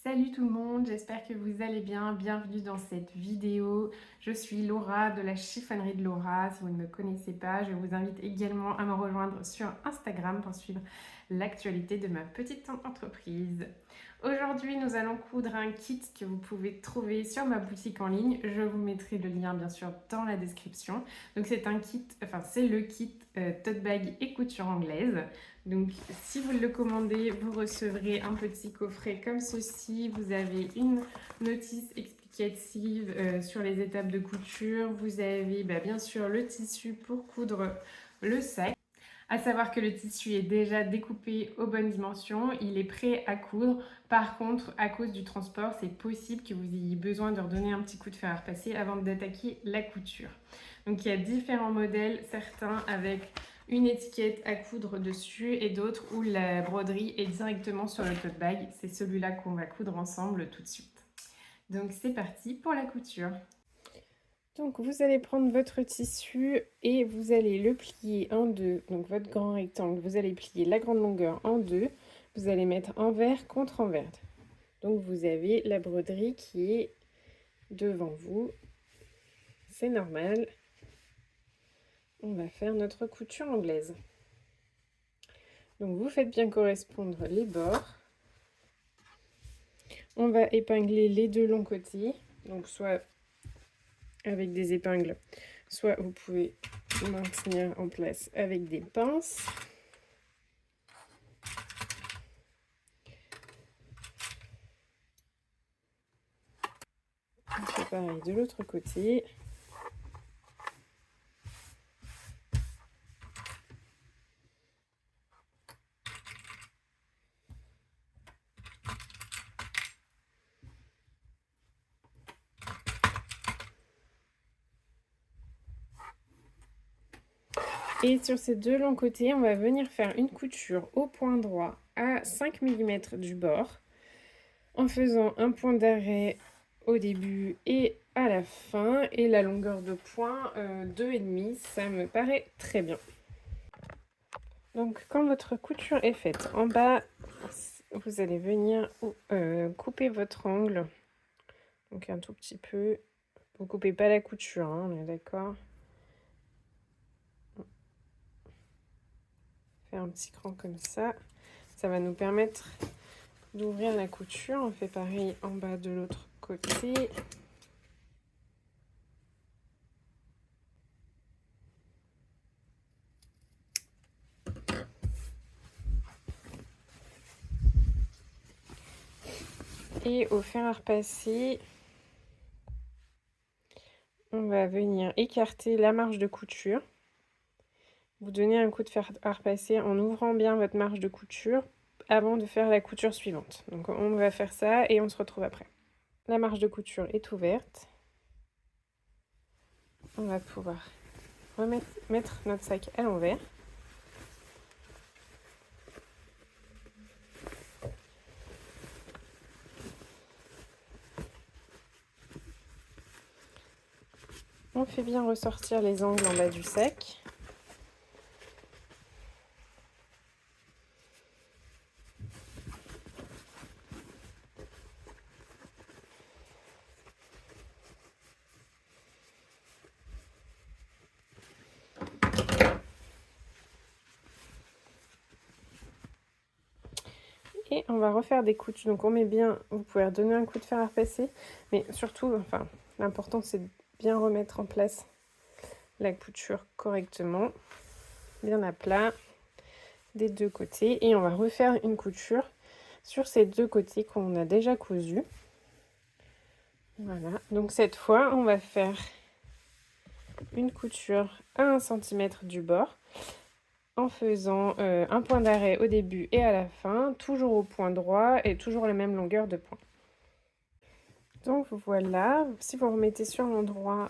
Salut tout le monde, j'espère que vous allez bien. Bienvenue dans cette vidéo. Je suis Laura de la chiffonnerie de Laura. Si vous ne me connaissez pas, je vous invite également à me rejoindre sur Instagram pour suivre l'actualité de ma petite entreprise. Aujourd'hui, nous allons coudre un kit que vous pouvez trouver sur ma boutique en ligne. Je vous mettrai le lien bien sûr dans la description. Donc c'est un kit, c'est le kit tote bag et couture anglaise. Donc, si vous le commandez, vous recevrez un petit coffret comme ceci. Vous avez une notice explicative sur les étapes de couture. Vous avez bien sûr le tissu pour coudre le sac. À savoir que le tissu est déjà découpé aux bonnes dimensions, il est prêt à coudre. Par contre, à cause du transport, c'est possible que vous ayez besoin de redonner un petit coup de fer à repasser avant d'attaquer la couture. Donc il y a différents modèles, certains avec une étiquette à coudre dessus et d'autres où la broderie est directement sur le tote bag. C'est celui-là qu'on va coudre ensemble tout de suite. Donc c'est parti pour la couture. Donc vous allez prendre votre tissu et vous allez le plier en deux. Donc votre grand rectangle, vous allez plier la grande longueur en deux. Vous allez mettre envers contre envers. Donc vous avez la broderie qui est devant vous. C'est normal. On va faire notre couture anglaise. Donc vous faites bien correspondre les bords. On va épingler les deux longs côtés. Donc soit avec des épingles, soit vous pouvez maintenir en place avec des pinces. On fait pareil de l'autre côté. Et sur ces deux longs côtés, on va venir faire une couture au point droit à 5 mm du bord, en faisant un point d'arrêt au début et à la fin, et la longueur de point 2,5, ça me paraît très bien. Donc quand votre couture est faite, en bas, vous allez venir couper votre angle, donc un tout petit peu. Vous coupez pas la couture, hein, on est d'accord. Faire un petit cran comme ça va nous permettre d'ouvrir la couture. On fait pareil en bas de l'autre côté. Et au fer à repasser, on va venir écarter la marge de couture. Vous donnez un coup de fer à repasser en ouvrant bien votre marge de couture avant de faire la couture suivante. Donc on va faire ça et on se retrouve après. La marge de couture est ouverte. On va pouvoir mettre notre sac à l'envers. On fait bien ressortir les angles en bas du sac. Et on va refaire des coutures. Donc on met bien, vous pouvez redonner un coup de fer à repasser, mais surtout, l'important c'est de bien remettre en place la couture correctement, bien à plat des deux côtés. Et on va refaire une couture sur ces deux côtés qu'on a déjà cousu. Voilà, donc cette fois, on va faire une couture à 1 cm du bord, en faisant un point d'arrêt au début et à la fin, toujours au point droit et toujours la même longueur de point. Donc voilà, si vous remettez sur l'endroit,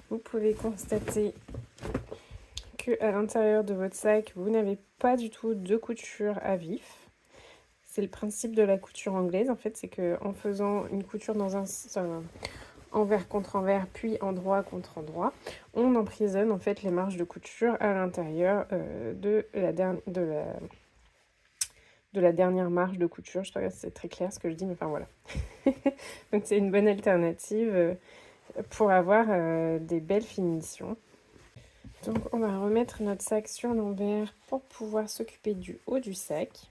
vous pouvez constater que à l'intérieur de votre sac, vous n'avez pas du tout de couture à vif. C'est le principe de la couture anglaise, en fait, c'est qu'en faisant une couture dans un envers contre envers, puis endroit contre endroit, on emprisonne en fait les marges de couture à l'intérieur de la dernière marge de couture. Je sais pas si c'est très clair ce que je dis, mais enfin voilà. Donc c'est une bonne alternative pour avoir des belles finitions. Donc on va remettre notre sac sur l'envers pour pouvoir s'occuper du haut du sac.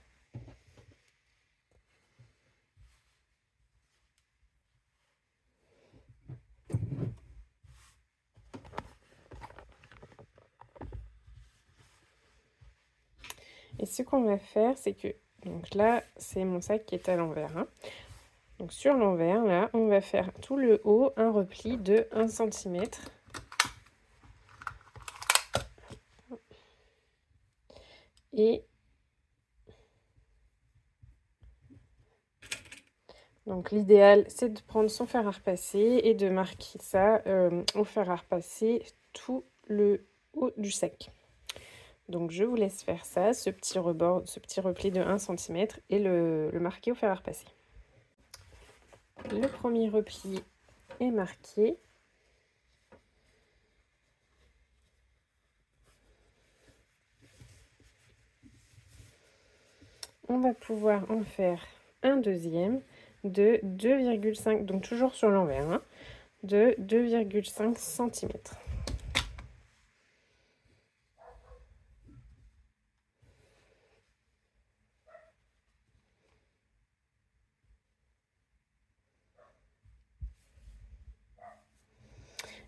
Et ce qu'on va faire, c'est que, donc là, c'est mon sac qui est à l'envers. Hein. Donc sur l'envers, là, on va faire tout le haut, un repli de 1 cm. Et donc l'idéal, c'est de prendre son fer à repasser et de marquer ça au fer à repasser tout le haut du sac. Donc je vous laisse faire ça, ce petit rebord, ce petit repli de 1 cm et le marquer au fer à repasser. Le premier repli est marqué. On va pouvoir en faire un deuxième de 2,5, donc toujours sur l'envers, hein, de 2,5 cm.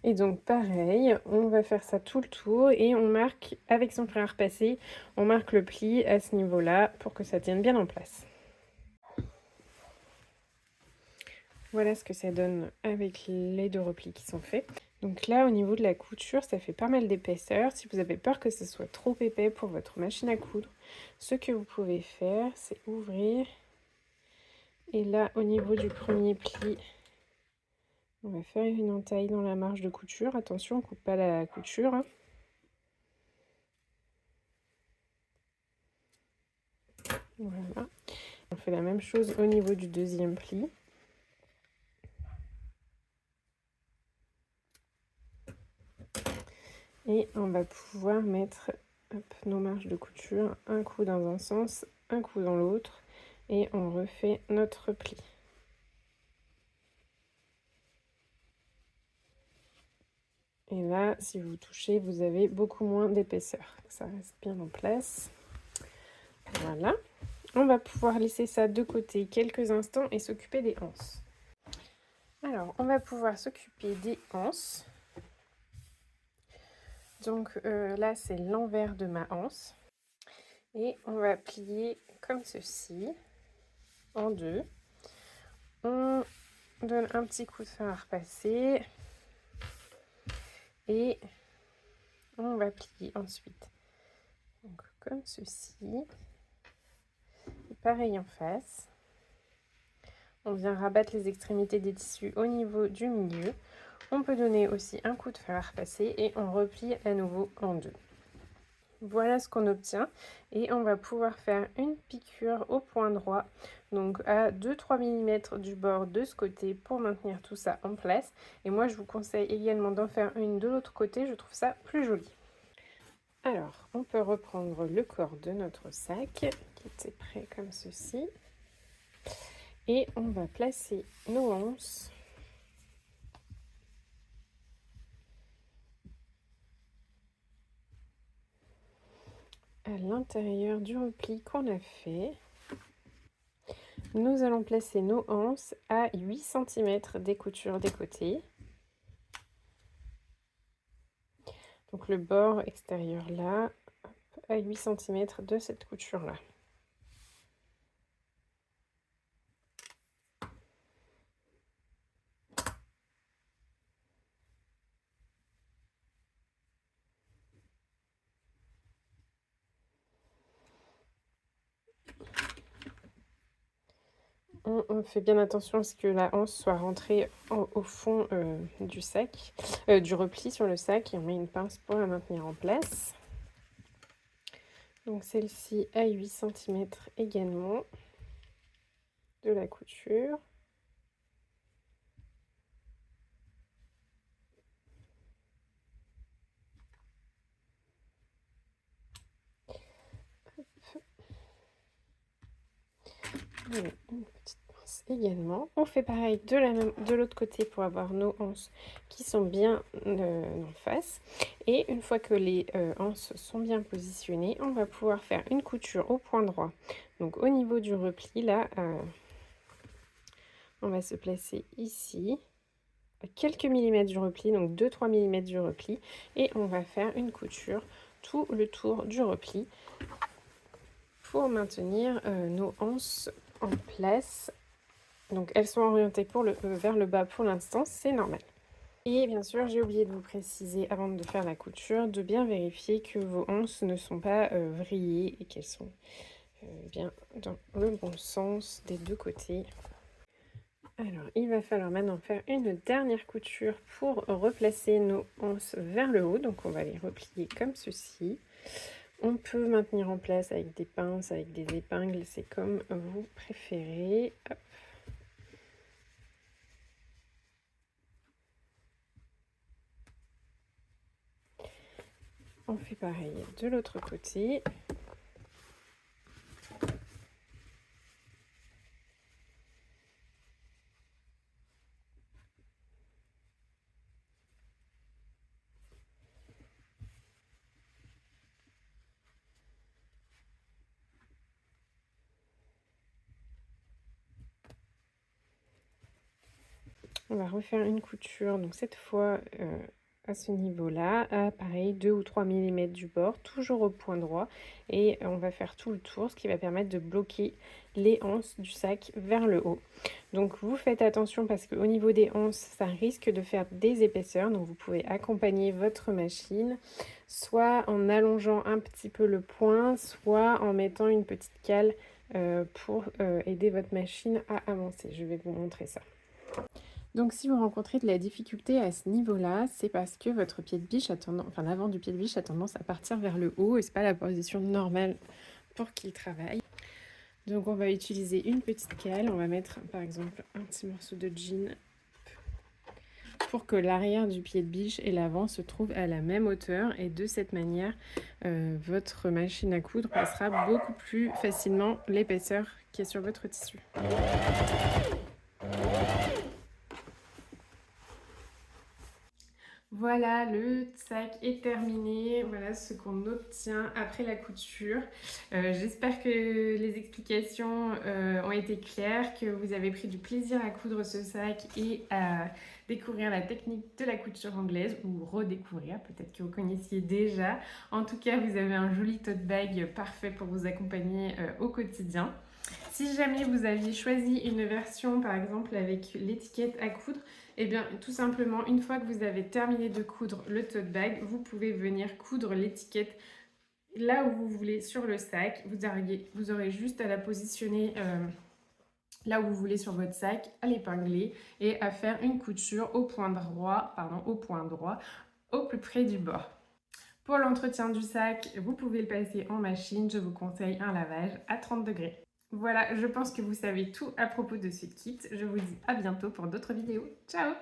Et donc pareil, on va faire ça tout le tour et on marque avec son fer à repasser, on marque le pli à ce niveau-là pour que ça tienne bien en place. Voilà ce que ça donne avec les deux replis qui sont faits. Donc là, au niveau de la couture, ça fait pas mal d'épaisseur. Si vous avez peur que ce soit trop épais pour votre machine à coudre, ce que vous pouvez faire, c'est ouvrir. Et là, au niveau du premier pli, on va faire une entaille dans la marge de couture. Attention, on ne coupe pas la couture. Hein. Voilà. On fait la même chose au niveau du deuxième pli. Et on va pouvoir mettre nos marges de couture, un coup dans un sens, un coup dans l'autre. Et on refait notre pli. Et là, si vous touchez, vous avez beaucoup moins d'épaisseur. Ça reste bien en place. Voilà. On va pouvoir laisser ça de côté quelques instants et s'occuper des anses. Alors, on va pouvoir s'occuper des anses. Donc là, c'est l'envers de ma anse. Et on va plier comme ceci, en deux. On donne un petit coup de fer à repasser. Et on va plier ensuite. Donc comme ceci. Et pareil en face. On vient rabattre les extrémités des tissus au niveau du milieu. On peut donner aussi un coup de fer à repasser et on replie à nouveau en deux. Voilà ce qu'on obtient et on va pouvoir faire une piqûre au point droit, donc à 2-3 mm du bord de ce côté pour maintenir tout ça en place. Et moi je vous conseille également d'en faire une de l'autre côté, je trouve ça plus joli. Alors on peut reprendre le corps de notre sac qui était prêt comme ceci. Et on va placer nos anses à l'intérieur du repli qu'on a fait. Nous allons placer nos anses à 8 cm des coutures des côtés. Donc le bord extérieur là, à 8 cm de cette couture là. On fait bien attention à ce que la anse soit rentrée au fond du sac, du repli sur le sac, et on met une pince pour la maintenir en place. Donc celle-ci à 8 cm également de la couture. Allez, une petite pince également. On fait pareil de l'autre côté pour avoir nos anses qui sont bien en face. Et une fois que les anses sont bien positionnées, on va pouvoir faire une couture au point droit. Donc au niveau du repli, là, on va se placer ici, à quelques millimètres du repli, donc 2-3 millimètres du repli. Et on va faire une couture tout le tour du repli pour maintenir nos anses en place. Donc elles sont orientées vers le bas pour l'instant, c'est normal. Et bien sûr, j'ai oublié de vous préciser avant de faire la couture, de bien vérifier que vos anses ne sont pas vrillées et qu'elles sont bien dans le bon sens des deux côtés. Alors, il va falloir maintenant faire une dernière couture pour replacer nos anses vers le haut. Donc on va les replier comme ceci. On peut maintenir en place avec des pinces, avec des épingles, c'est comme vous préférez. Hop. On fait pareil de l'autre côté. On va refaire une couture, donc cette fois à ce niveau-là, à pareil 2 ou 3 mm du bord, toujours au point droit. Et on va faire tout le tour, ce qui va permettre de bloquer les anses du sac vers le haut. Donc vous faites attention parce qu'au niveau des anses, ça risque de faire des épaisseurs. Donc vous pouvez accompagner votre machine, soit en allongeant un petit peu le point, soit en mettant une petite cale pour aider votre machine à avancer. Je vais vous montrer ça. Donc si vous rencontrez de la difficulté à ce niveau-là, c'est parce que votre pied de biche a tendance, enfin l'avant du pied de biche a tendance à partir vers le haut et c'est pas la position normale pour qu'il travaille. Donc on va utiliser une petite cale, on va mettre par exemple un petit morceau de jean pour que l'arrière du pied de biche et l'avant se trouvent à la même hauteur et de cette manière votre machine à coudre passera beaucoup plus facilement l'épaisseur qui est sur votre tissu. Voilà, le sac est terminé. Voilà ce qu'on obtient après la couture. J'espère que les explications ont été claires, que vous avez pris du plaisir à coudre ce sac et à découvrir la technique de la couture anglaise ou redécouvrir, peut-être que vous connaissiez déjà. En tout cas, vous avez un joli tote bag parfait pour vous accompagner au quotidien. Si jamais vous aviez choisi une version par exemple avec l'étiquette à coudre, et bien tout simplement une fois que vous avez terminé de coudre le tote bag, vous pouvez venir coudre l'étiquette là où vous voulez sur le sac. Vous aurez juste à la positionner là où vous voulez sur votre sac, à l'épingler et à faire une couture au point droit, au plus près du bord. Pour l'entretien du sac, vous pouvez le passer en machine. Je vous conseille un lavage à 30 degrés. Voilà, je pense que vous savez tout à propos de ce kit. Je vous dis à bientôt pour d'autres vidéos. Ciao!